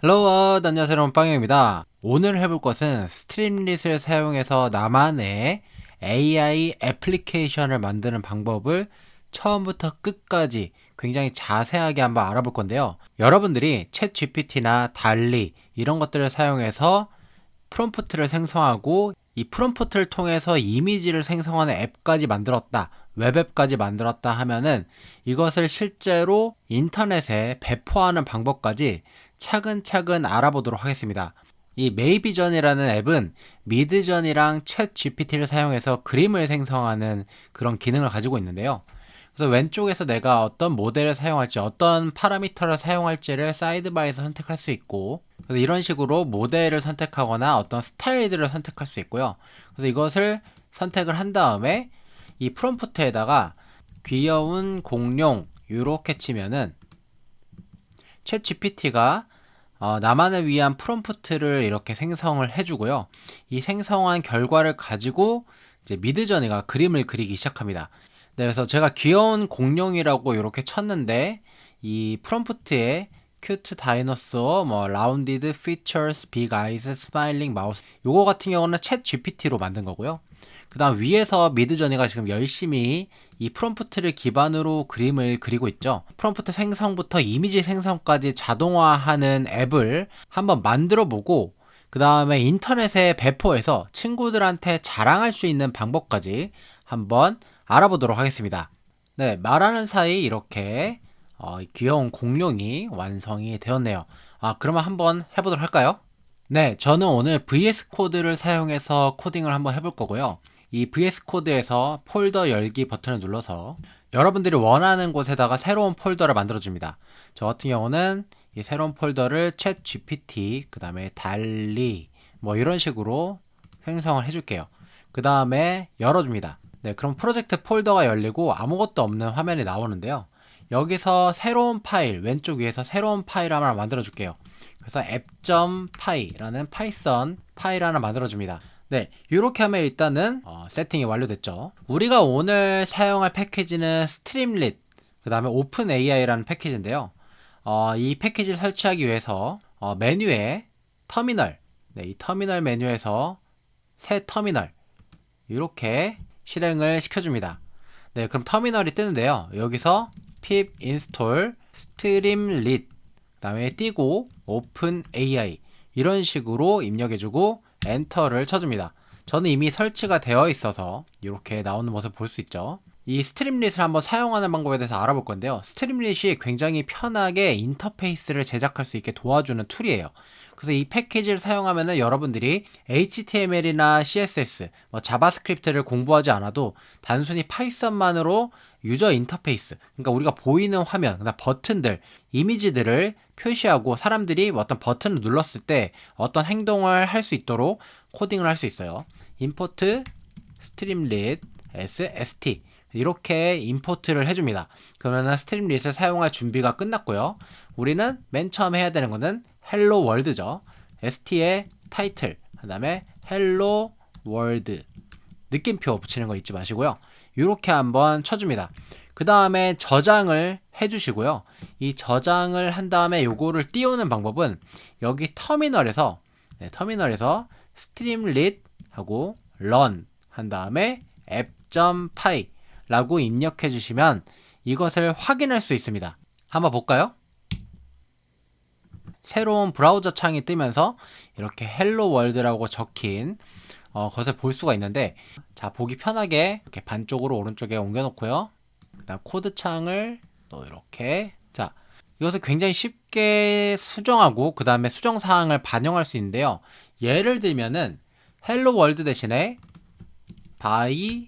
헬로, 안녕하세요, 여러분. 빵영입니다. 오늘 해볼 것은 스트림릿을 사용해서 나만의 AI 애플리케이션을 만드는 방법을 처음부터 끝까지 굉장히 자세하게 한번 알아볼 건데요. 여러분들이 챗 GPT나 달리 이런 것들을 사용해서 프롬프트를 생성하고 이 프롬프트를 통해서 이미지를 생성하는 앱까지 만들었다, 웹앱까지 만들었다 하면은 이것을 실제로 인터넷에 배포하는 방법까지 차근차근 알아보도록 하겠습니다. 이 메이비전이라는 앱은 미드전이랑 챗 GPT를 사용해서 그림을 생성하는 그런 기능을 가지고 있는데요. 그래서 왼쪽에서 내가 어떤 모델을 사용할지, 어떤 파라미터를 사용할지를 사이드바에서 선택할 수 있고, 그래서 이런 식으로 모델을 선택하거나 어떤 스타일들을 선택할 수 있고요. 그래서 이것을 선택을 한 다음에 이 프롬프트에다가 귀여운 공룡 이렇게 치면은 챗 GPT가 나만을 위한 프롬프트를 이렇게 생성을 해주고요. 이 생성한 결과를 가지고 이제 미드저니가 그림을 그리기 시작합니다. 네, 그래서 제가 귀여운 공룡이라고 이렇게 쳤는데 이 프롬프트에 큐트 다이너소어, 뭐 라운디드 피처스, 빅 아이즈, 스마일링 마우스 요거 같은 경우는 챗 GPT로 만든 거고요. 그 다음 위에서 미드저니가 지금 열심히 이 프롬프트를 기반으로 그림을 그리고 있죠. 프롬프트 생성부터 이미지 생성까지 자동화하는 앱을 한번 만들어 보고 그 다음에 인터넷에 배포해서 친구들한테 자랑할 수 있는 방법까지 한번 알아보도록 하겠습니다. 네, 말하는 사이 이렇게 귀여운 공룡이 완성이 되었네요. 그러면 한번 해보도록 할까요? 네, 저는 오늘 VS 코드를 사용해서 코딩을 한번 해볼 거고요. 이 VS 코드에서 폴더 열기 버튼을 눌러서 여러분들이 원하는 곳에다가 새로운 폴더를 만들어줍니다. 저 같은 경우는 이 새로운 폴더를 챗 GPT, 그 다음에 달리, 뭐 이런 식으로 생성을 해줄게요. 그 다음에 열어줍니다. 네, 그럼 프로젝트 폴더가 열리고 아무것도 없는 화면이 나오는데요. 여기서 새로운 파일, 왼쪽 위에서 새로운 파일 하나 만들어 줄게요. 그래서 app.py라는 파이썬 파일 하나 만들어 줍니다. 네, 이렇게 하면 일단은 세팅이 완료됐죠. 우리가 오늘 사용할 패키지는 스트림릿, 그 다음에 오픈 AI라는 패키지인데요. 이 패키지를 설치하기 위해서 메뉴에 터미널, 네, 이 터미널 메뉴에서 새 터미널 이렇게 실행을 시켜줍니다. 네, 그럼 터미널이 뜨는데요. 여기서 pip install streamlit 그 다음에 띄고 open AI 이런 식으로 입력해주고 엔터를 쳐줍니다. 저는 이미 설치가 되어 있어서 이렇게 나오는 모습을 볼 수 있죠. 이 스트림릿을 한번 사용하는 방법에 대해서 알아볼 건데요. 스트림릿이 굉장히 편하게 인터페이스를 제작할 수 있게 도와주는 툴이에요. 그래서 이 패키지를 사용하면은 여러분들이 HTML이나 CSS, 뭐 자바스크립트를 공부하지 않아도 단순히 파이썬만으로 유저 인터페이스, 그러니까 우리가 보이는 화면, 그다음 버튼들, 이미지들을 표시하고 사람들이 어떤 버튼을 눌렀을 때 어떤 행동을 할 수 있도록 코딩을 할 수 있어요. import streamlit st 이렇게 임포트를 해줍니다. 그러면 스트림릿을 사용할 준비가 끝났고요. 우리는 맨 처음에 해야 되는 거는 헬로 월드죠. st의 타이틀, 그 다음에 헬로 월드 느낌표 붙이는 거 잊지 마시고요. 이렇게 한번 쳐줍니다. 그 다음에 저장을 해주시고요. 이 저장을 한 다음에 요거를 띄우는 방법은 여기 터미널에서 스트림릿 하고 run 한 다음에 app.py 라고 입력해 주시면 이것을 확인할 수 있습니다. 한번 볼까요? 새로운 브라우저 창이 뜨면서 이렇게 헬로 월드라고 적힌 것을 볼 수가 있는데, 자, 보기 편하게 이렇게 반쪽으로 오른쪽에 옮겨 놓고요. 그 다음 코드 창을 또 이렇게, 자, 이것을 굉장히 쉽게 수정하고 그 다음에 수정 사항을 반영할 수 있는데요. 예를 들면은 헬로 월드 대신에 바이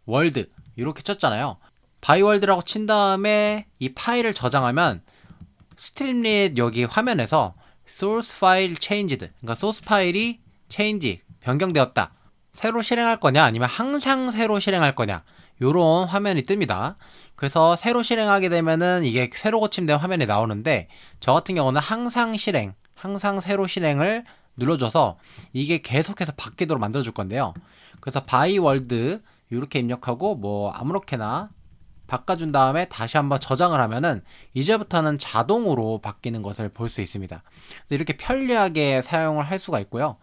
월드 이렇게 쳤잖아요. 바이 월드라고 친 다음에 이 파일을 저장하면 스트림릿 여기 화면에서 source file changed, 그러니까 소스 파일이 change 변경되었다, 새로 실행할 거냐 아니면 항상 새로 실행할 거냐, 요런 화면이 뜹니다. 그래서 새로 실행하게 되면은 이게 새로 고침된 화면이 나오는데, 저 같은 경우는 항상 실행, 항상 새로 실행을 눌러줘서 이게 계속해서 바뀌도록 만들어 줄 건데요. 그래서 바이 월드 이렇게 입력하고 뭐 아무렇게나 바꿔준 다음에 다시 한번 저장을 하면은 이제부터는 자동으로 바뀌는 것을 볼 수 있습니다. 그래서 이렇게 편리하게 사용을 할 수가 있고요.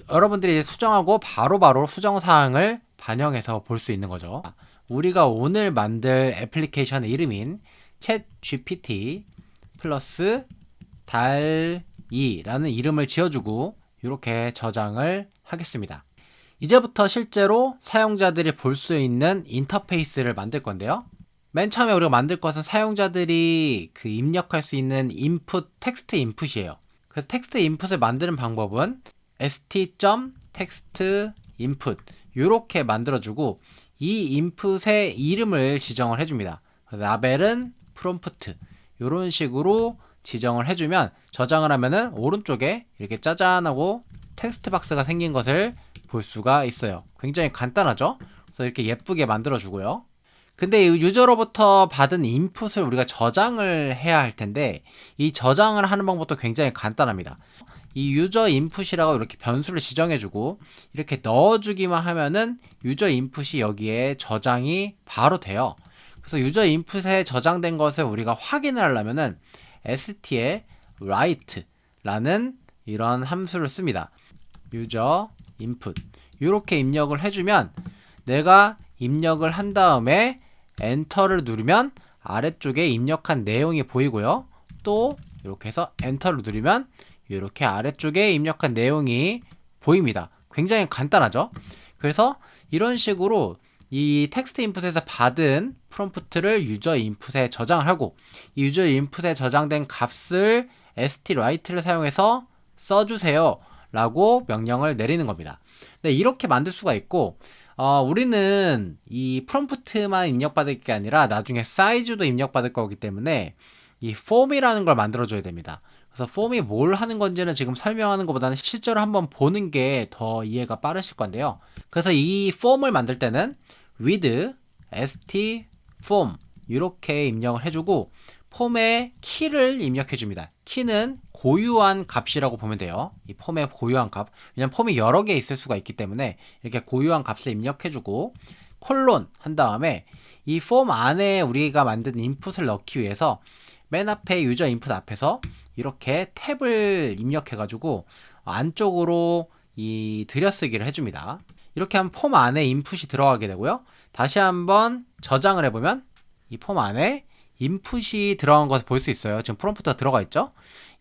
여러분들이 수정하고 바로바로 수정 사항을 반영해서 볼 수 있는 거죠. 우리가 오늘 만들 애플리케이션의 이름인 챗 GPT 플러스 달2라는 이름을 지어주고 이렇게 저장을 하겠습니다. 이제부터 실제로 사용자들이 볼 수 있는 인터페이스를 만들 건데요. 맨 처음에 우리가 만들 것은 사용자들이 입력할 수 있는 인풋, 텍스트 인풋이에요. 그래서 텍스트 인풋을 만드는 방법은 st.textinput 이렇게 만들어주고 이 인풋의 이름을 지정을 해줍니다. 그래서 라벨은 프롬프트 이런 식으로 지정을 해주면 저장을 하면은 오른쪽에 이렇게 짜잔하고 텍스트 박스가 생긴 것을 볼 수가 있어요. 굉장히 간단하죠? 그래서 이렇게 예쁘게 만들어주고요. 근데 이 유저로부터 받은 인풋을 우리가 저장을 해야 할 텐데 이 저장을 하는 방법도 굉장히 간단합니다. 이 유저 인풋이라고 이렇게 변수를 지정해주고 이렇게 넣어주기만 하면은 유저 인풋이 여기에 저장이 바로 돼요. 그래서 유저 인풋에 저장된 것을 우리가 확인을 하려면은 st의 write라는 이런 함수를 씁니다. 유저 인풋 이렇게 입력을 해주면 내가 입력을 한 다음에 엔터를 누르면 아래쪽에 입력한 내용이 보이고요. 또 이렇게 해서 엔터를 누르면 이렇게 아래쪽에 입력한 내용이 보입니다. 굉장히 간단하죠? 그래서 이런 식으로 이 텍스트 인풋에서 받은 프롬프트를 유저 인풋에 저장을 하고 이 유저 인풋에 저장된 값을 stwrite를 사용해서 써주세요 라고 명령을 내리는 겁니다. 네, 이렇게 만들 수가 있고 우리는 이 프롬프트만 입력받을 게 아니라 나중에 사이즈도 입력받을 거기 때문에 이 폼이라는 걸 만들어 줘야 됩니다. 그래서 폼이 뭘 하는 건지는 지금 설명하는 것보다는 실제로 한번 보는 게 더 이해가 빠르실 건데요. 그래서 이 폼을 만들 때는 with st form 이렇게 입력을 해주고 폼의 키를 입력해 줍니다. 키는 고유한 값이라고 보면 돼요. 이 폼의 고유한 값. 왜냐면 폼이 여러 개 있을 수가 있기 때문에 이렇게 고유한 값을 입력해 주고 콜론 한 다음에 이 폼 안에 우리가 만든 인풋을 넣기 위해서 맨 앞에 유저 인풋 앞에서 이렇게 탭을 입력해 가지고 안쪽으로 이 들여쓰기를 해줍니다. 이렇게 하면 폼 안에 인풋이 들어가게 되고요. 다시 한번 저장을 해보면 이 폼 안에 인풋이 들어간 것을 볼 수 있어요. 지금 프롬프트가 들어가 있죠?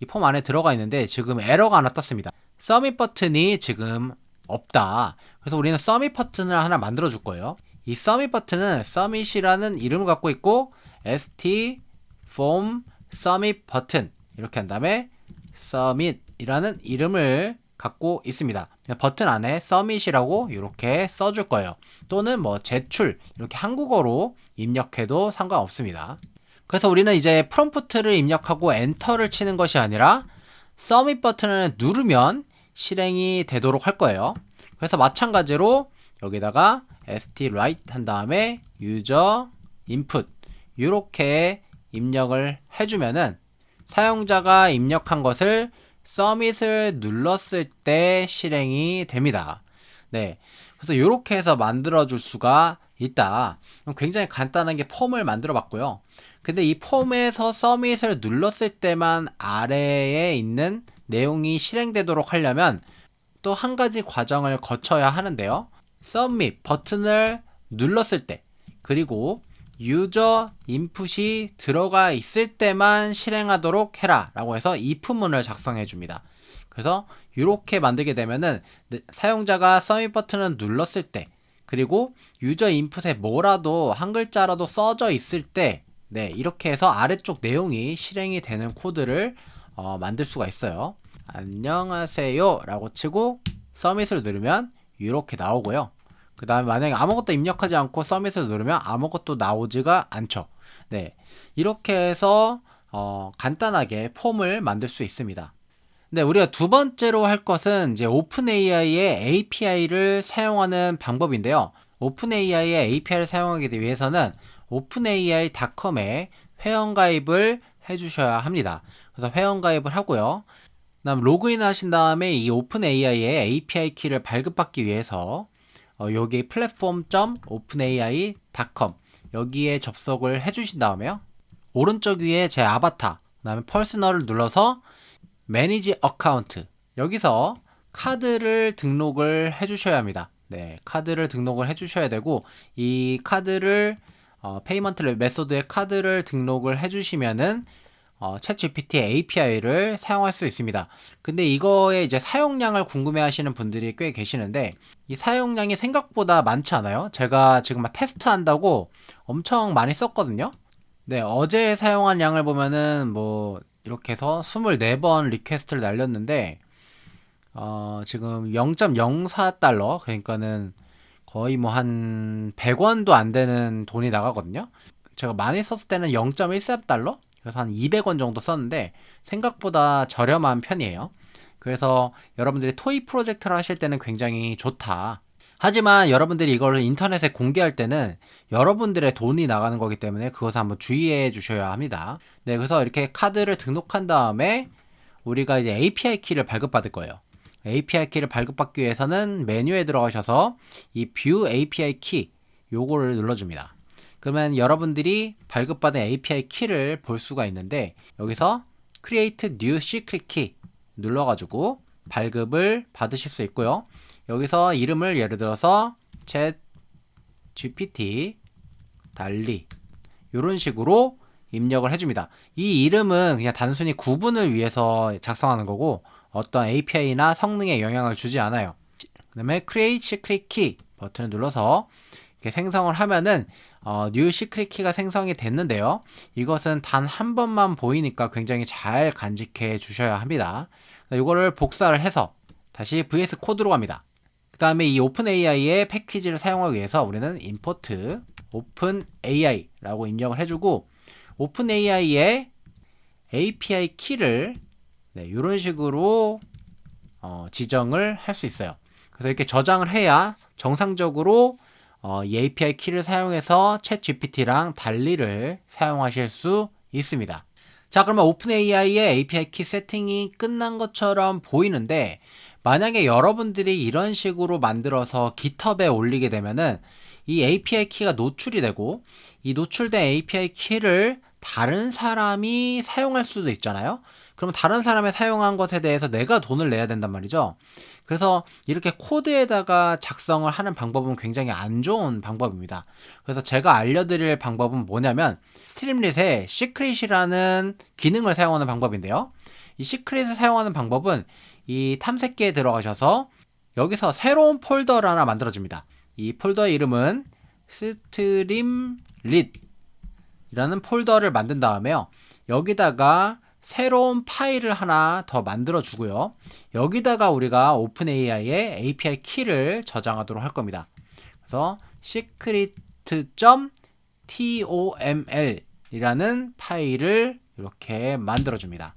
이 폼 안에 들어가 있는데 지금 에러가 하나 떴습니다. 서밋 버튼이 지금 없다. 그래서 우리는 서밋 버튼을 하나 만들어 줄 거예요. 이 서밋 버튼은 서밋이라는 이름을 갖고 있고 st form submit 버튼 이렇게 한 다음에 submit이라는 이름을 갖고 있습니다. 버튼 안에 submit이라고 이렇게 써줄 거예요. 또는 뭐 제출 이렇게 한국어로 입력해도 상관없습니다. 그래서 우리는 이제 프롬프트를 입력하고 엔터를 치는 것이 아니라 submit 버튼을 누르면 실행이 되도록 할 거예요. 그래서 마찬가지로 여기다가 stwrite 한 다음에 user input 이렇게 입력을 해주면은 사용자가 입력한 것을 submit을 눌렀을 때 실행이 됩니다. 네, 그래서 이렇게 해서 만들어 줄 수가 있다. 굉장히 간단한 게 폼을 만들어 봤고요. 근데 이 폼에서 submit을 눌렀을 때만 아래에 있는 내용이 실행되도록 하려면 또 한 가지 과정을 거쳐야 하는데요. submit 버튼을 눌렀을 때 그리고 유저 인풋이 들어가 있을 때만 실행하도록 해라 라고 해서 if문을 작성해 줍니다. 그래서 이렇게 만들게 되면은 사용자가 submit 버튼을 눌렀을 때 그리고 유저 인풋에 뭐라도 한 글자라도 써져 있을 때 네, 이렇게 해서 아래쪽 내용이 실행이 되는 코드를 만들 수가 있어요. 안녕하세요 라고 치고 submit을 누르면 이렇게 나오고요. 그 다음에 만약에 아무것도 입력하지 않고 submit을 누르면 아무것도 나오지가 않죠. 네, 이렇게 해서 간단하게 폼을 만들 수 있습니다. 네, 우리가 두 번째로 할 것은 이제 오픈AI의 API를 사용하는 방법인데요. 오픈AI의 API를 사용하기 위해서는 openai.com에 회원가입을 해주셔야 합니다. 그래서 회원가입을 하고요. 그다음 로그인 하신 다음에 이 오픈AI의 API 키를 발급받기 위해서 여기 platform.openai.com 여기에 접속을 해주신 다음에요. 오른쪽 위에 제 아바타, 그 다음에 퍼스널을 눌러서 매니지 어카운트, 여기서 카드를 등록을 해주셔야 합니다. 네, 카드를 등록을 해주셔야 되고, 이 카드를 페이먼트 메소드의 카드를 등록을 해주시면은 챗GPT API를 사용할 수 있습니다. 근데 이거의 이제 사용량을 궁금해하시는 분들이 꽤 계시는데, 이 사용량이 생각보다 많지 않아요. 제가 지금 막 테스트한다고 엄청 많이 썼거든요. 네, 어제 사용한 양을 보면은 뭐 이렇게 해서 24번 리퀘스트를 날렸는데, 지금 0.04달러, 그러니까는 거의 뭐 한 100원도 안 되는 돈이 나가거든요. 제가 많이 썼을 때는 0.13달러? 그래서 한 200원 정도 썼는데 생각보다 저렴한 편이에요. 그래서 여러분들이 토익 프로젝트를 하실 때는 굉장히 좋다. 하지만 여러분들이 이걸 인터넷에 공개할 때는 여러분들의 돈이 나가는 거기 때문에 그것을 한번 주의해 주셔야 합니다. 네, 그래서 이렇게 카드를 등록한 다음에 우리가 이제 API 키를 발급받을 거예요. API 키를 발급받기 위해서는 메뉴에 들어가셔서 이 View API 키 요거를 눌러줍니다. 그러면 여러분들이 발급받은 API 키를 볼 수가 있는데, 여기서 Create New Secret Key 눌러가지고 발급을 받으실 수 있고요. 여기서 이름을 예를 들어서 Chat GPT 달리 이런 식으로 입력을 해줍니다. 이 이름은 그냥 단순히 구분을 위해서 작성하는 거고 어떤 API나 성능에 영향을 주지 않아요. 그 다음에 Create Secret Key 버튼을 눌러서 이렇게 생성을 하면은 New Secret Key가 생성이 됐는데요. 이것은 단 한 번만 보이니까 굉장히 잘 간직해 주셔야 합니다. 이거를 복사를 해서 다시 VS 코드로 갑니다. 그 다음에 이 오픈AI의 패키지를 사용하기 위해서 우리는 import openAI라고 입력을 해주고, 오픈AI의 API 키를 이런 식으로 지정을 할 수 있어요. 그래서 이렇게 저장을 해야 정상적으로 이 API 키를 사용해서 챗 GPT랑 달리를 사용하실 수 있습니다. 자, 그러면 오픈AI의 API 키 세팅이 끝난 것처럼 보이는데, 만약에 여러분들이 이런 식으로 만들어서 GitHub에 올리게 되면은 이 API 키가 노출이 되고, 이 노출된 API 키를 다른 사람이 사용할 수도 있잖아요. 그럼 다른 사람이 사용한 것에 대해서 내가 돈을 내야 된단 말이죠. 그래서 이렇게 코드에다가 작성을 하는 방법은 굉장히 안 좋은 방법입니다. 그래서 제가 알려드릴 방법은 뭐냐면, 스트림릿에 시크릿이라는 기능을 사용하는 방법인데요. 이 시크릿을 사용하는 방법은 이 탐색기에 들어가셔서 여기서 새로운 폴더를 하나 만들어줍니다. 이 폴더의 이름은 스트림릿 이라는 폴더를 만든 다음에요, 여기다가 새로운 파일을 하나 더 만들어 주고요, 여기다가 우리가 오픈AI의 API 키를 저장하도록 할 겁니다. 그래서 secret.toml 이라는 파일을 이렇게 만들어 줍니다.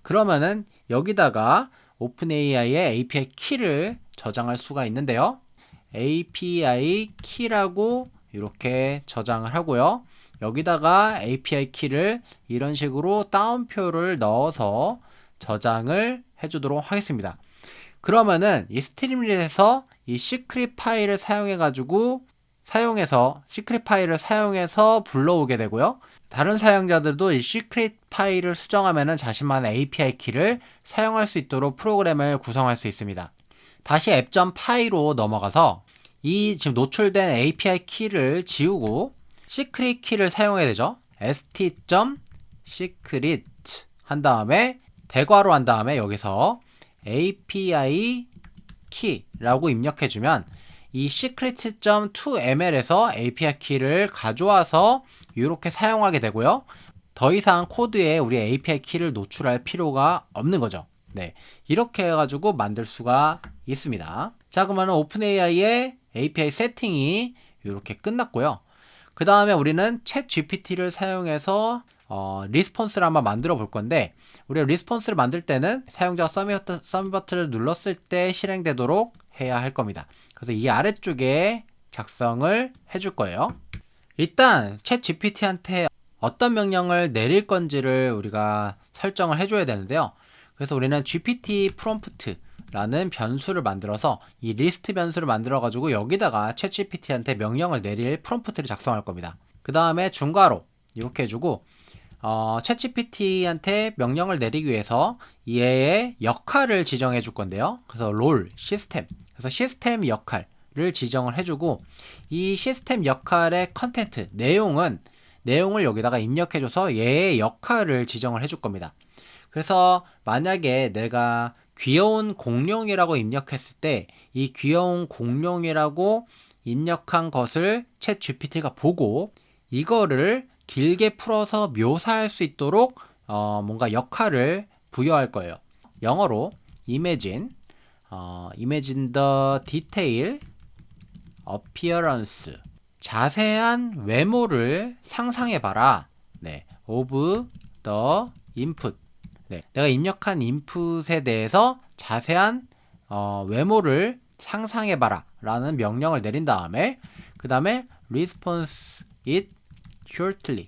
그러면은 여기다가 오픈AI의 API 키를 저장할 수가 있는데요, API 키라고 이렇게 저장을 하고요, 여기다가 API 키를 이런 식으로 따옴표를 넣어서 저장을 해주도록 하겠습니다. 그러면은 이 스트림릿에서 이 시크릿 파일을 시크릿 파일을 사용해서 불러오게 되고요, 다른 사용자들도 이 시크릿 파일을 수정하면은 자신만의 API 키를 사용할 수 있도록 프로그램을 구성할 수 있습니다. 다시 앱.py로 넘어가서 이 지금 노출된 API 키를 지우고 시크릿 키를 사용해야 되죠. st.secret 한 다음에 대괄호 한 다음에 여기서 API 키라고 입력해주면 이 secret.toml에서 API 키를 가져와서 이렇게 사용하게 되고요, 더 이상 코드에 우리 API 키를 노출할 필요가 없는 거죠. 네, 이렇게 해가지고 만들 수가 있습니다. 자, 그러면 오픈AI의 API 세팅이 이렇게 끝났고요. 그 다음에 우리는 챗 GPT를 사용해서 리스폰스를 한번 만들어 볼 건데, 우리가 리스폰스를 만들 때는 사용자가 서밋 버튼을 눌렀을 때 실행되도록 해야 할 겁니다. 그래서 이 아래쪽에 작성을 해줄 거예요. 일단 챗 GPT한테 어떤 명령을 내릴 건지를 우리가 설정을 해줘야 되는데요. 그래서 우리는 GPT 프롬프트 라는 변수를 만들어서 이 리스트 변수를 만들어 가지고 여기다가 챗GPT한테 명령을 내릴 프롬프트를 작성할 겁니다. 그 다음에 중괄호 이렇게 해주고 챗GPT한테 명령을 내리기 위해서 얘의 역할을 지정해 줄 건데요. 그래서 롤, 시스템. 그래서 시스템 역할을 지정을 해주고 이 시스템 역할의 컨텐트, 내용을 여기다가 입력해줘서 얘의 역할을 지정을 해줄 겁니다. 그래서 만약에 내가 귀여운 공룡이라고 입력했을 때 이 귀여운 공룡이라고 입력한 것을 챗 GPT가 보고 이거를 길게 풀어서 묘사할 수 있도록 뭔가 역할을 부여할 거예요. 영어로 imagine the detail appearance 자세한 외모를 상상해봐라. 네, of the input. 네, 내가 입력한 인풋에 대해서 자세한 외모를 상상해봐라 라는 명령을 내린 다음에 그 다음에 response it shortly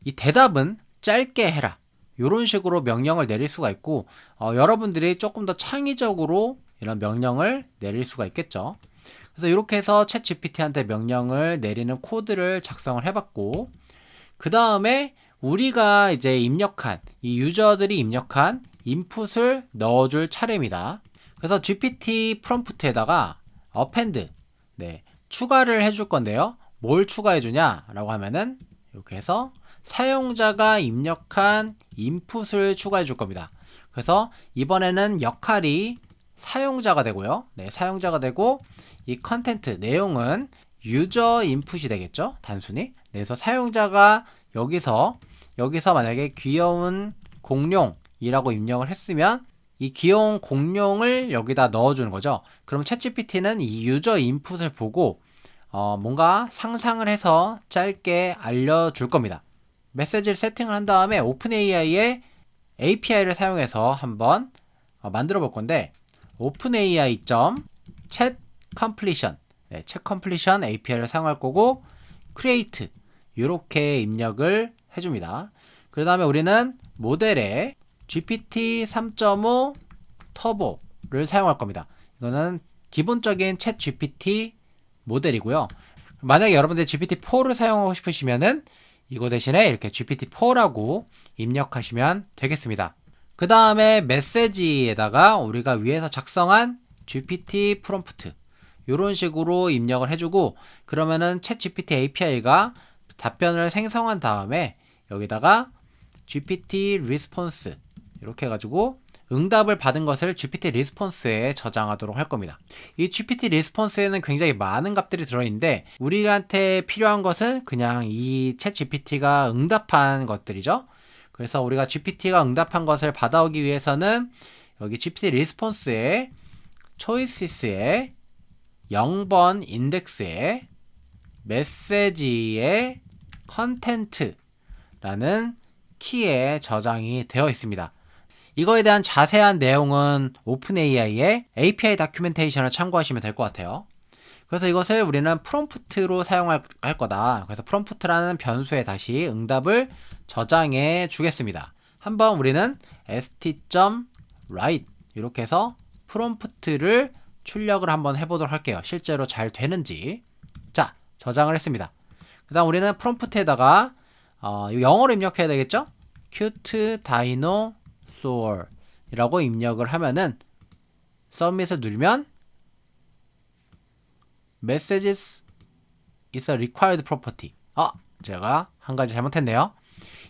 이 대답은 짧게 해라 이런 식으로 명령을 내릴 수가 있고 여러분들이 조금 더 창의적으로 이런 명령을 내릴 수가 있겠죠. 그래서 이렇게 해서 챗 GPT한테 명령을 내리는 코드를 작성을 해봤고 그 다음에 우리가 이제 이 유저들이 입력한 인풋을 넣어줄 차례입니다. 그래서 GPT 프롬프트에다가 append 추가를 해줄 건데요. 뭘 추가해주냐 라고 하면은 이렇게 해서 사용자가 입력한 인풋을 추가해 줄 겁니다. 그래서 이번에는 역할이 사용자가 되고요. 사용자가 되고 이 컨텐트 내용은 유저 인풋이 되겠죠. 단순히. 그래서 사용자가 여기서 만약에 귀여운 공룡이라고 입력을 했으면 이 귀여운 공룡을 여기다 넣어주는 거죠. 그럼 챗GPT는 이 유저 인풋을 보고 뭔가 상상을 해서 짧게 알려줄 겁니다. 메시지를 세팅을 한 다음에 오픈AI의 API를 사용해서 한번 만들어 볼 건데 openai.chatCompletion chatCompletion API를 사용할 거고 create 이렇게 입력을 해줍니다. 그 다음에 우리는 모델에 GPT 3.5 터보를 사용할 겁니다. 이거는 기본적인 챗 GPT 모델이고요. 만약에 여러분들 GPT-4를 사용하고 싶으시면은 이거 대신에 이렇게 GPT-4라고 입력하시면 되겠습니다. 그 다음에 메시지에다가 우리가 위에서 작성한 GPT 프롬프트 이런 식으로 입력을 해주고 그러면은 챗 GPT API가 답변을 생성한 다음에 여기다가 GPT response 이렇게 해가지고 응답을 받은 것을 GPT response에 저장하도록 할 겁니다. 이 GPT response에는 굉장히 많은 값들이 들어있는데 우리한테 필요한 것은 그냥 이 챗 GPT가 응답한 것들이죠. 그래서 우리가 GPT가 응답한 것을 받아오기 위해서는 여기 GPT response에 choices에 0번 인덱스에 메시지의 content라는 키에 저장이 되어 있습니다. 이거에 대한 자세한 내용은 오픈AI의 API 다큐멘테이션을 참고하시면 될 것 같아요. 그래서 이것을 우리는 프롬프트로 사용할 거다. 그래서 프롬프트라는 변수에 다시 응답을 저장해 주겠습니다. 한번 우리는 st.write 이렇게 해서 프롬프트를 출력을 한번 해보도록 할게요. 실제로 잘 되는지. 자, 저장을 했습니다. 그 다음 우리는 프롬프트에다가 영어로 입력해야 되겠죠? cute dinosaur 이라고 입력을 하면은 submit을 누르면 messages is a required property. 제가 한 가지 잘못했네요.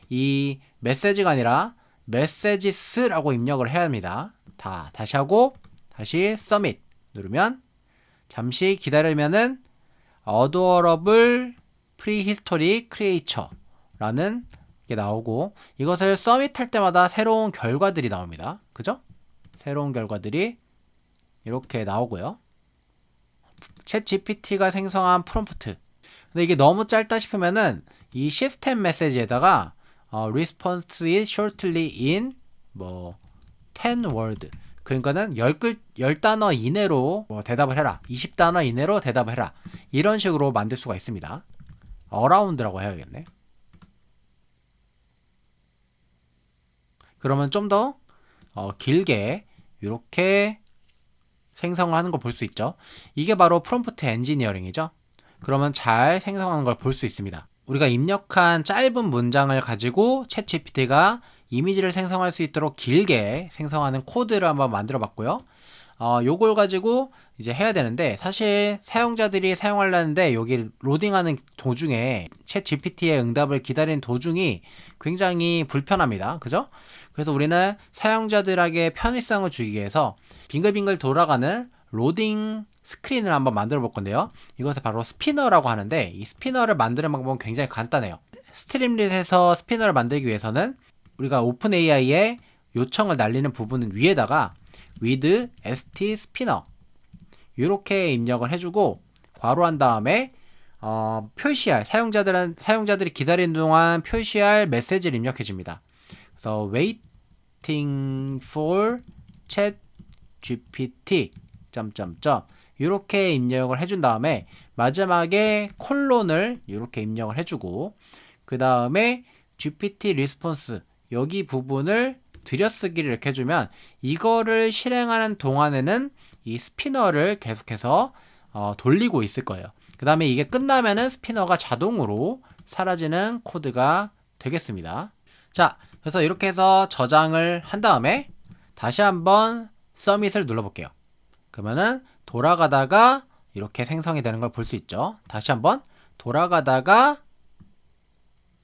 이 메시지가 아니라 messages라고 입력을 해야 합니다. 다시 하고 다시 submit 누르면 잠시 기다리면은 adorable prehistoric creature라는 게 나오고 이것을 서밋할 때마다 새로운 결과들이 나옵니다. 그죠? 새로운 결과들이 이렇게 나오고요. 챗 GPT가 생성한 프롬프트. 근데 이게 너무 짧다 싶으면은 이 시스템 메시지에다가 response it shortly in 10 word. 그러니까는 10단어 이내로 대답을 해라. 20단어 이내로 대답을 해라. 이런 식으로 만들 수가 있습니다. around라고 해야겠네. 그러면 좀 더 길게 이렇게 생성을 하는 걸 볼 수 있죠. 이게 바로 프롬프트 엔지니어링이죠. 그러면 잘 생성하는 걸 볼 수 있습니다. 우리가 입력한 짧은 문장을 가지고 챗GPT가 이미지를 생성할 수 있도록 길게 생성하는 코드를 한번 만들어 봤고요. 요걸 가지고 이제 해야 되는데, 사실 사용자들이 사용하려는데 여기 로딩하는 도중에 챗 GPT의 응답을 기다리는 도중이 굉장히 불편합니다. 그죠? 그래서 우리는 사용자들에게 편의성을 주기 위해서 빙글빙글 돌아가는 로딩 스크린을 한번 만들어 볼 건데요. 이것을 바로 스피너라고 하는데, 이 스피너를 만드는 방법은 굉장히 간단해요. 스트림릿에서 스피너를 만들기 위해서는 우리가 오픈 AI에 요청을 날리는 부분은 위에다가 with st spinner 이렇게 입력을 해주고 괄호한 다음에 표시할 사용자들이 기다리는 동안 표시할 메시지를 입력해 줍니다. 그래서 waiting for chat gpt 점점점 이렇게 입력을 해준 다음에 마지막에 콜론을 이렇게 입력을 해주고, 그 다음에 GPT response 여기 부분을 들여쓰기를 이렇게 해주면 이거를 실행하는 동안에는 이 스피너를 계속해서 돌리고 있을 거예요. 그 다음에 이게 끝나면은 스피너가 자동으로 사라지는 코드가 되겠습니다. 자, 그래서 이렇게 해서 저장을 한 다음에 다시 한번 서밋을 눌러볼게요. 그러면은 돌아가다가 이렇게 생성이 되는 걸 볼 수 있죠. 다시 한번 돌아가다가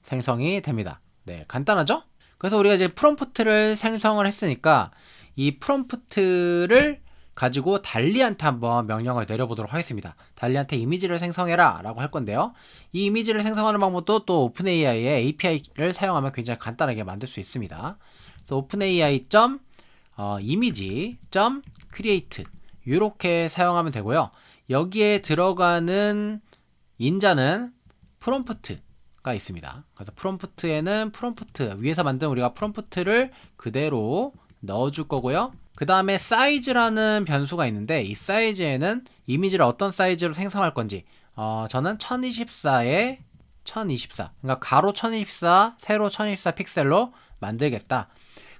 생성이 됩니다. 네, 간단하죠? 그래서 우리가 이제 프롬프트를 생성을 했으니까 이 프롬프트를 가지고 달리한테 한번 명령을 내려보도록 하겠습니다. 달리한테 이미지를 생성해라 라고 할 건데요. 이 이미지를 생성하는 방법도 또 오픈AI의 API를 사용하면 굉장히 간단하게 만들 수 있습니다. 그래서 openai.image.create 이렇게 사용하면 되고요. 여기에 들어가는 인자는 프롬프트가 있습니다. 그래서 프롬프트에는 프롬프트 위에서 만든 우리가 프롬프트를 그대로 넣어줄 거고요. 그 다음에 사이즈라는 변수가 있는데, 이 사이즈에는 이미지를 어떤 사이즈로 생성할 건지 저는 1024에 1024 그러니까 가로 1024 세로 1024 픽셀로 만들겠다.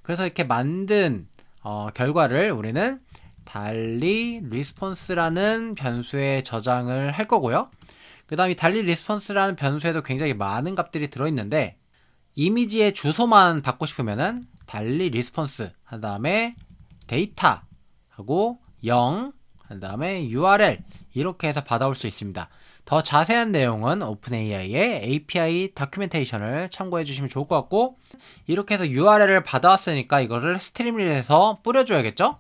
그래서 이렇게 만든 결과를 우리는 달리 리스폰스라는 변수에 저장을 할 거고요. 그 다음에 달리 리스폰스라는 변수에도 굉장히 많은 값들이 들어있는데, 이미지의 주소만 받고 싶으면은 달리 리스폰스 한 다음에 데이터 하고 0 한 다음에 URL 이렇게 해서 받아올 수 있습니다. 더 자세한 내용은 오픈AI의 API 다큐멘테이션을 참고해 주시면 좋을 것 같고, 이렇게 해서 URL을 받아왔으니까 이거를 스트림릿에서 뿌려줘야겠죠?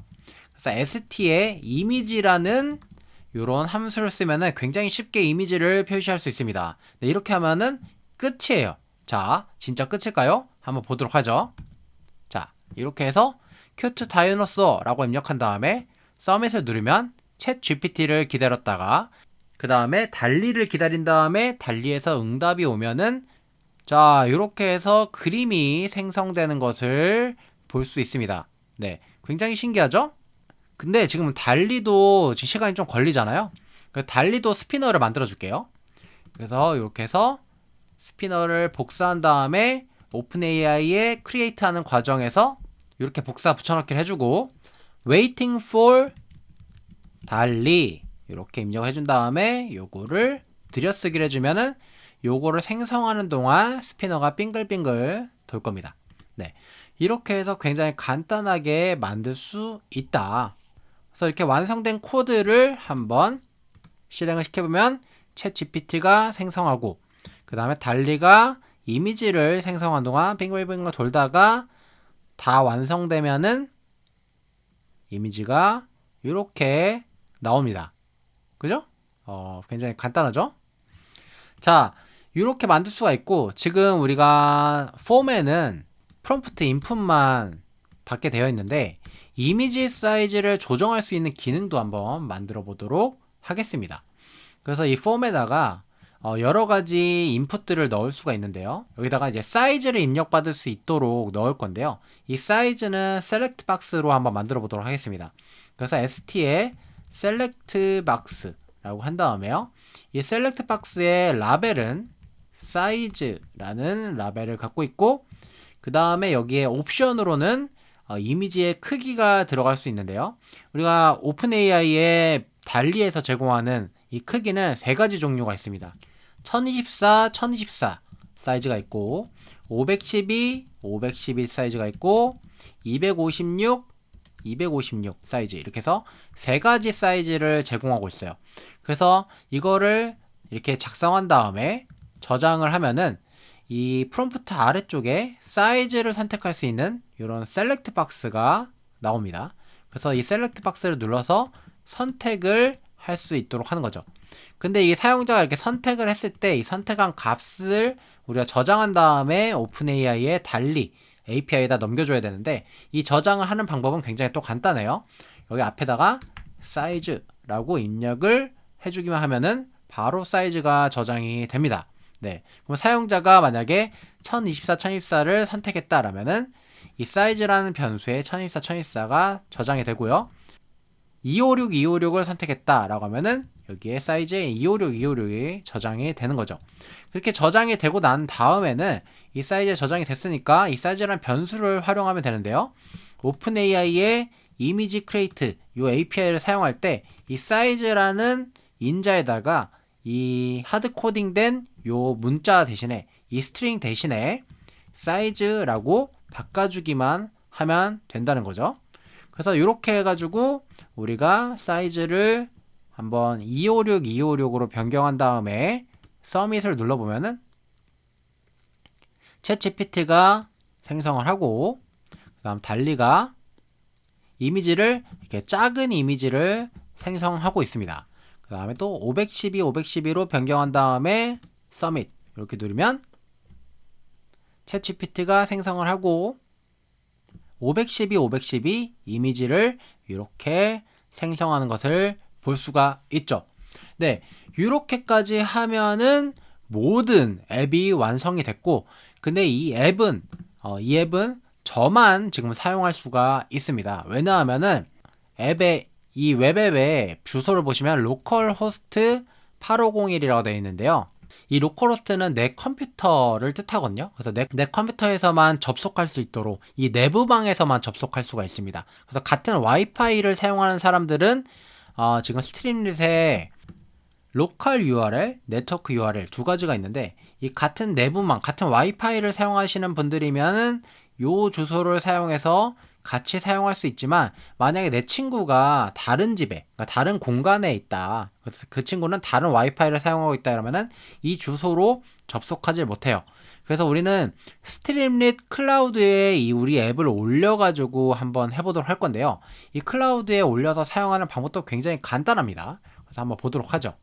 그래서 st의 이미지라는 이런 함수를 쓰면은 굉장히 쉽게 이미지를 표시할 수 있습니다. 네, 이렇게 하면은 끝이에요. 자, 진짜 끝일까요? 한번 보도록 하죠. 자, 이렇게 해서 큐트 다이너소라고 입력한 다음에 서밋을 누르면 챗 GPT를 기다렸다가 그 다음에 달리를 기다린 다음에 달리에서 응답이 오면은 자, 이렇게 해서 그림이 생성되는 것을 볼 수 있습니다. 네, 굉장히 신기하죠? 근데 지금 달리도 지금 시간이 좀 걸리잖아요. 그래서 달리도 스피너를 만들어 줄게요. 그래서 이렇게 해서 스피너를 복사한 다음에 오픈AI에 크리에이트 하는 과정에서 이렇게 복사 붙여넣기를 해주고, waiting for 달리 이렇게 입력해 준 다음에 요거를 들여쓰기를 해주면은 요거를 생성하는 동안 스피너가 빙글빙글 돌 겁니다. 네, 이렇게 해서 굉장히 간단하게 만들 수 있다. 그래서 이렇게 완성된 코드를 한번 실행을 시켜보면 챗 GPT가 생성하고, 그 다음에 달리가 이미지를 생성한 동안 빙글빙글 돌다가 다 완성되면은 이미지가 이렇게 나옵니다. 그죠? 굉장히 간단하죠? 자, 이렇게 만들 수가 있고, 지금 우리가 폼에는 프롬프트 인풋만 받게 되어 있는데 이미지 사이즈를 조정할 수 있는 기능도 한번 만들어 보도록 하겠습니다. 그래서 이 폼에다가 여러 가지 인풋들을 넣을 수가 있는데요. 여기다가 이제 사이즈를 입력받을 수 있도록 넣을 건데요. 이 사이즈는 select box로 한번 만들어 보도록 하겠습니다. 그래서 st에 select box라고 한 다음에요. 이 select box의 라벨은 size라는 라벨을 갖고 있고, 그 다음에 여기에 옵션으로는 이미지의 크기가 들어갈 수 있는데요. 우리가 오픈AI의 달리에서 제공하는 이 크기는 세 가지 종류가 있습니다. 1024, 1024 사이즈가 있고 512 사이즈가 있고 256 사이즈 이렇게 해서 세 가지 사이즈를 제공하고 있어요. 그래서 이거를 이렇게 작성한 다음에 저장을 하면은 이 프롬프트 아래쪽에 사이즈를 선택할 수 있는 이런 셀렉트 박스가 나옵니다. 그래서 이 셀렉트 박스를 눌러서 선택을 할 수 있도록 하는 거죠. 근데 이 사용자가 이렇게 선택을 했을 때 이 선택한 값을 우리가 저장한 다음에 오픈AI에 달리 API에다 넘겨줘야 되는데 이 저장을 하는 방법은 굉장히 또 간단해요. 여기 앞에다가 사이즈라고 입력을 해주기만 하면은 바로 사이즈가 저장이 됩니다. 네, 그럼 사용자가 만약에 1024를 선택했다라면은 이 사이즈라는 변수에 1024가 저장이 되고요. 256을 선택했다라고 하면은 여기에 사이즈에 256이 저장이 되는 거죠. 그렇게 저장이 되고 난 다음에는 이 사이즈에 저장이 됐으니까 이 사이즈라는 변수를 활용하면 되는데요. 오픈AI의 이미지 크리에이트 이 API를 사용할 때 이 사이즈라는 인자에다가 이 하드 코딩된 요 문자 대신에 이 스트링 대신에 사이즈라고 바꿔주기만 하면 된다는 거죠. 그래서 이렇게 해가지고 우리가 사이즈를 한번 256으로 변경한 다음에 서밋을 눌러보면은 챗GPT가 생성을 하고 그 다음 달리가 이미지를 이렇게 작은 이미지를 생성하고 있습니다. 그 다음에 또 512로 변경한 다음에 서밋 이렇게 누르면 챗GPT가 생성을 하고 512 이미지를 이렇게 생성하는 것을 볼 수가 있죠. 네, 이렇게까지 하면은 모든 앱이 완성이 됐고, 근데 이 앱은 저만 지금 사용할 수가 있습니다. 왜냐하면은 이 웹앱의 주소를 보시면 로컬호스트 8501이라고 되어 있는데요. 이 로컬호스트는 내 컴퓨터를 뜻하거든요. 그래서 내 컴퓨터에서만 접속할 수 있도록 이 내부방에서만 접속할 수가 있습니다. 그래서 같은 와이파이를 사용하는 사람들은 지금 스트림릿에 로컬 URL, 네트워크 URL 두 가지가 있는데 이 같은 내부망, 같은 와이파이를 사용하시는 분들이면은 요 주소를 사용해서 같이 사용할 수 있지만 만약에 내 친구가 다른 집에, 그러니까 다른 공간에 있다. 그래서 그 친구는 다른 와이파이를 사용하고 있다 이러면은 이 주소로 접속하지 못해요. 그래서 우리는 스트림릿 클라우드에 이 우리 앱을 올려가지고 한번 해보도록 할 건데요. 이 클라우드에 올려서 사용하는 방법도 굉장히 간단합니다. 그래서 한번 보도록 하죠.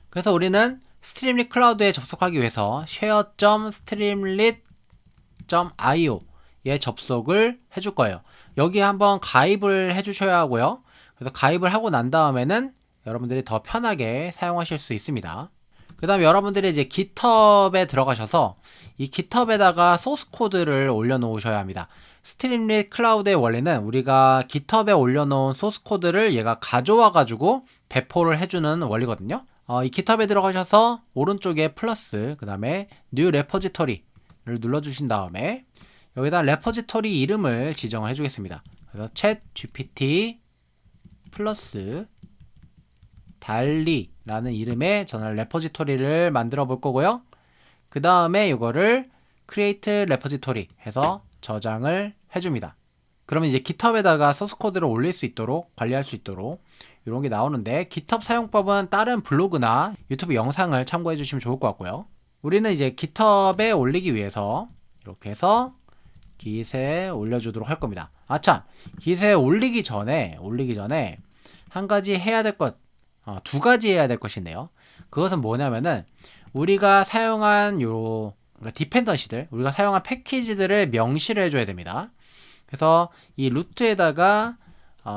그래서 우리는 스트림릿 클라우드에 접속하기 위해서 share.streamlit.io에 접속을 해줄 거예요. 여기에 한번 가입을 해주셔야 하고요. 그래서 가입을 하고 난 다음에는 여러분들이 더 편하게 사용하실 수 있습니다. 그 다음에 여러분들이 이제 GitHub에 들어가셔서 이 GitHub에다가 소스 코드를 올려놓으셔야 합니다. 스트림릿 클라우드의 원리는 우리가 GitHub에 올려놓은 소스 코드를 얘가 가져와 가지고 배포를 해주는 원리거든요. 이 GitHub에 들어가셔서 오른쪽에 플러스 그 다음에 New Repository를 눌러주신 다음에 여기다 레포지토리 이름을 지정을 해주겠습니다. 그래서 챗GPT 플러스 달리라는 이름의 저는 레포지토리를 만들어 볼 거고요. 그 다음에 이거를 create repository 해서 저장을 해줍니다. 그러면 이제 GitHub에다가 소스 코드를 올릴 수 있도록 관리할 수 있도록 이런 게 나오는데 GitHub 사용법은 다른 블로그나 유튜브 영상을 참고해 주시면 좋을 것 같고요. 우리는 이제 GitHub에 올리기 위해서 이렇게 해서 깃에 올려주도록 할 겁니다. 참, 깃에 올리기 전에 한 가지 해야 될 것, 두 가지 해야 될 것이 있네요. 그것은 뭐냐면은 우리가 사용한 그러니까 디펜던시들, 우리가 사용한 패키지들을 명시를 해줘야 됩니다. 그래서 이 루트에다가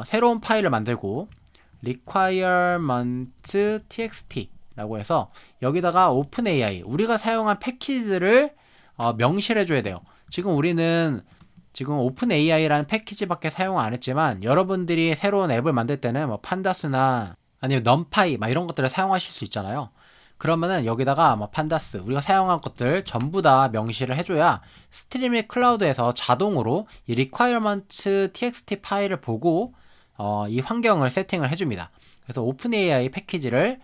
새로운 파일을 만들고 requirement txt 라고 해서 여기다가 오픈AI 우리가 사용한 패키지들을 명시를 해줘야 돼요. 지금 우리는 오픈AI라는 패키지밖에 사용 안 했지만 여러분들이 새로운 앱을 만들 때는 뭐 판다스나 아니면 넘파이 막 이런 것들을 사용하실 수 있잖아요. 그러면은 여기다가 뭐 판다스 우리가 사용한 것들 전부 다 명시를 해줘야 스트리밍 클라우드에서 자동으로 이 requirement txt 파일을 보고 이 환경을 세팅을 해줍니다. 그래서 오픈AI 패키지를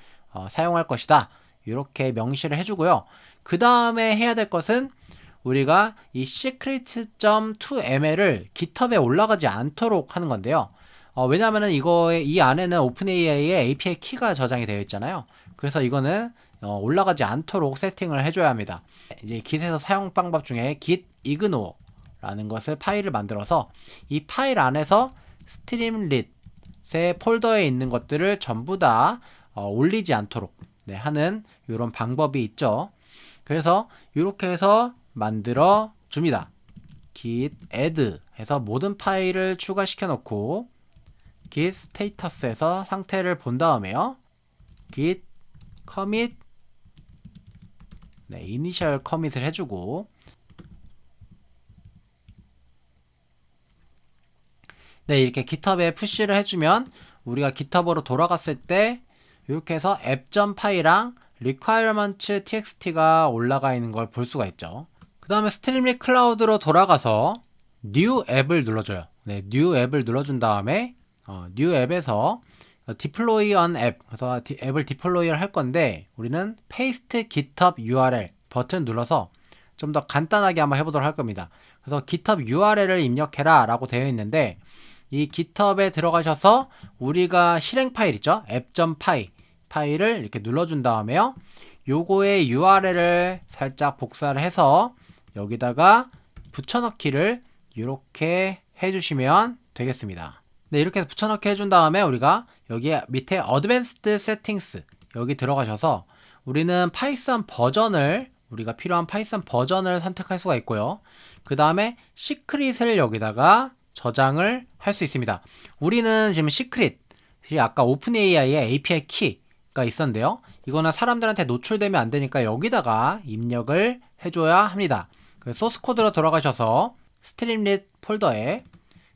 사용할 것이다. 이렇게 명시를 해주고요. 그 다음에 해야 될 것은 우리가 이 secret.2ml을 GitHub에 올라가지 않도록 하는 건데요. 왜냐하면 이 안에는 OpenAI의 API 키가 저장이 되어 있잖아요. 그래서 이거는 올라가지 않도록 세팅을 해줘야 합니다. 이제 Git에서 사용 방법 중에 git ignore 라는 것을 파일을 만들어서 이 파일 안에서 스트림릿의 폴더에 있는 것들을 전부 다 올리지 않도록 하는 이런 방법이 있죠. 그래서 이렇게 해서 만들어 줍니다. git add 해서 모든 파일을 추가시켜 놓고 git status에서 상태를 본 다음에요. git commit initial commit을 해주고 이렇게 GitHub에 푸시를 해주면 우리가 GitHub으로 돌아갔을 때 이렇게 해서 app.py랑 requirements.txt가 올라가 있는 걸 볼 수가 있죠. 그 다음에 스트림릿 클라우드로 돌아가서 new 앱을 눌러줘요. new 앱을 눌러준 다음에 new 앱에서 deploy on app, 그래서 앱을 디플로이를 할 건데 우리는 paste github URL 버튼 눌러서 좀 더 간단하게 한번 해보도록 할 겁니다. 그래서 github URL을 입력해라 라고 되어 있는데 이 github에 들어가셔서 우리가 실행 파일 있죠? app.py 파일을 이렇게 눌러준 다음에요. 요거의 URL을 살짝 복사를 해서 여기다가 붙여넣기를 이렇게 해주시면 되겠습니다. 이렇게 해서 붙여넣기 해준 다음에 우리가 여기 밑에 Advanced Settings 여기 들어가셔서 우리는 파이썬 버전을 우리가 필요한 파이썬 버전을 선택할 수가 있고요. 그 다음에 시크릿을 여기다가 저장을 할 수 있습니다. 우리는 지금 시크릿 아까 오픈AI의 API 키가 있었는데요. 이거는 사람들한테 노출되면 안 되니까 여기다가 입력을 해줘야 합니다. 소스 코드로 돌아가셔서 스트림릿 폴더에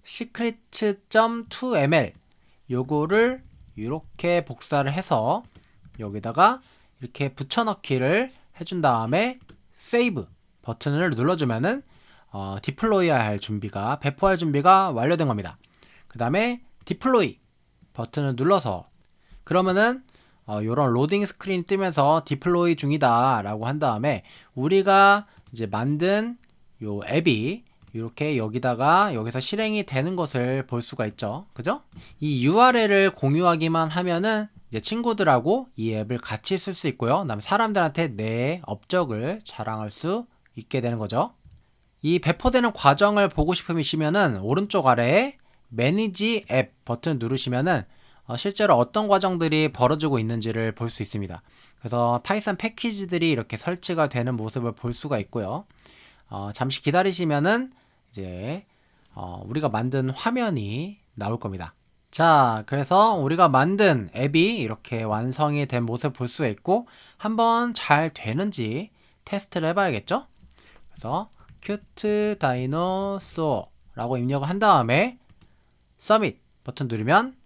secret.2ml 요거를 이렇게 복사를 해서 여기다가 이렇게 붙여넣기를 해준 다음에 save 버튼을 눌러주면은 디플로이 할 준비가 배포할 준비가 완료된 겁니다. 그 다음에 디플로이 버튼을 눌러서 그러면은 요런 로딩 스크린이 뜨면서 디플로이 중이다 라고 한 다음에 우리가 이제 만든 요 앱이 이렇게 여기서 실행이 되는 것을 볼 수가 있죠. 그죠? 이 URL을 공유하기만 하면은 이제 친구들하고 이 앱을 같이 쓸 수 있고요. 그다음에 사람들한테 내 업적을 자랑할 수 있게 되는 거죠. 이 배포되는 과정을 보고 싶으시면은 오른쪽 아래에 Manage App 버튼 누르시면은 실제로 어떤 과정들이 벌어지고 있는지를 볼 수 있습니다. 그래서 파이썬 패키지들이 이렇게 설치가 되는 모습을 볼 수가 있고요. 잠시 기다리시면은 이제 우리가 만든 화면이 나올 겁니다. 자, 그래서 우리가 만든 앱이 이렇게 완성이 된 모습을 볼 수가 있고 한번 잘 되는지 테스트를 해봐야겠죠? 그래서 cute dinosaur 라고 입력을 한 다음에 submit 버튼 누르면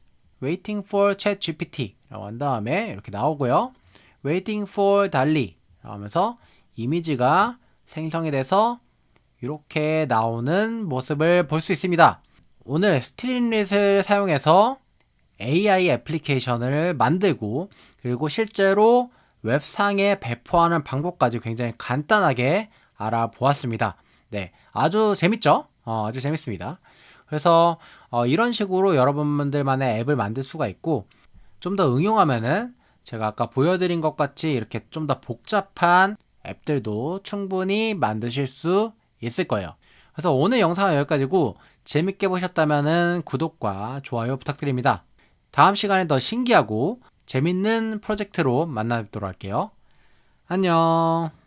waiting for ChatGPT 라고 한 다음에 이렇게 나오고요. waiting for DALL-E 라고 하면서 이미지가 생성이 돼서 이렇게 나오는 모습을 볼 수 있습니다. 오늘 스트림릿을 사용해서 AI 애플리케이션을 만들고 그리고 실제로 웹상에 배포하는 방법까지 굉장히 간단하게 알아보았습니다. 아주 재밌죠? 아주 재밌습니다. 그래서 이런 식으로 여러분들만의 앱을 만들 수가 있고 좀 더 응용하면은 제가 아까 보여드린 것 같이 이렇게 좀 더 복잡한 앱들도 충분히 만드실 수 있을 거예요. 그래서 오늘 영상은 여기까지고 재밌게 보셨다면 구독과 좋아요 부탁드립니다. 다음 시간에 더 신기하고 재밌는 프로젝트로 만나뵙도록 할게요. 안녕.